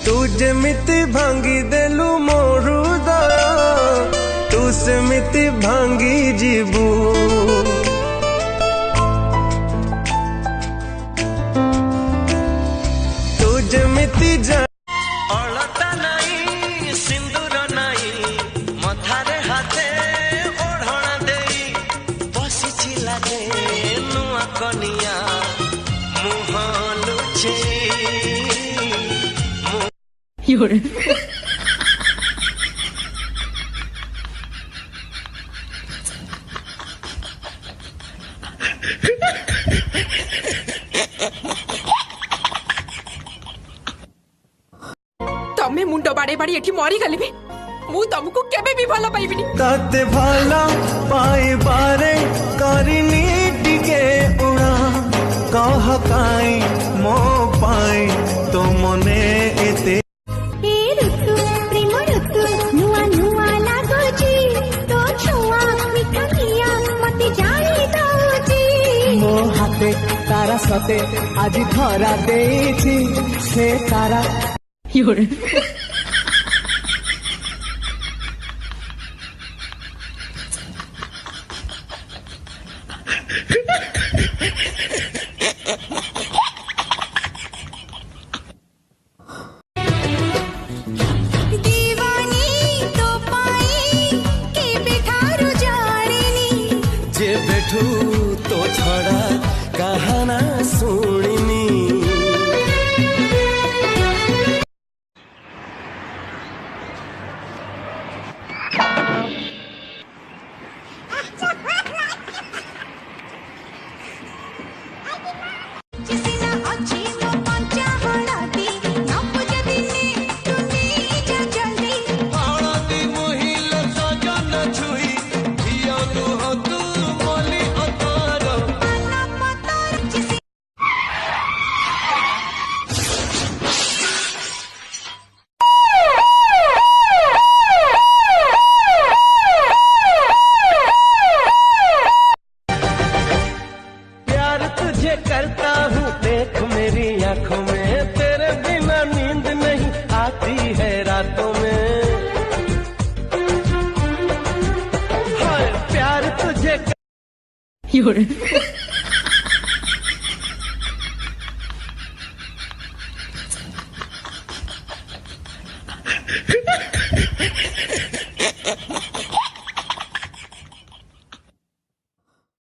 तू जेमिति भांगी देलु मोरू दया तू सेमिति भांगी जीबू तू जेमिति अलता नाई सिंदूर नाई मथारे हाथे ओढ़णा देई बसी लागे नुआ कनिया मुह लुचे तमे मुंड बाड़े बाड़ी एठी मरी गली भी मु तुमको केबे भी भला पाइबिनी ताते भला पाए बारे करिनी टिके उड़ा कह काई मो पाए तो मने एते ए ऋतु प्रेम ऋतु नुआ नुआ लागोची तो छुआ मिठा किया मते जाई दउची मो हाथे तारा सते आज धरा देछि से तारा दीवानी तो पाई के बेठारू जारेनी जे बैठू तो छड़ा कहाना सुनिनी जिसिना अच्छी तो पंचा हलाती नप जदिने तुनी जा जल्दी हळदी मोहिल सजन छुई हिया दुह तू मली अतर पाना पतर जिसी प्यार तुझे करता हूँ देख मेरी आंखों में तेरे बिना नींद नहीं आती है रातों में हाय प्यार तुझे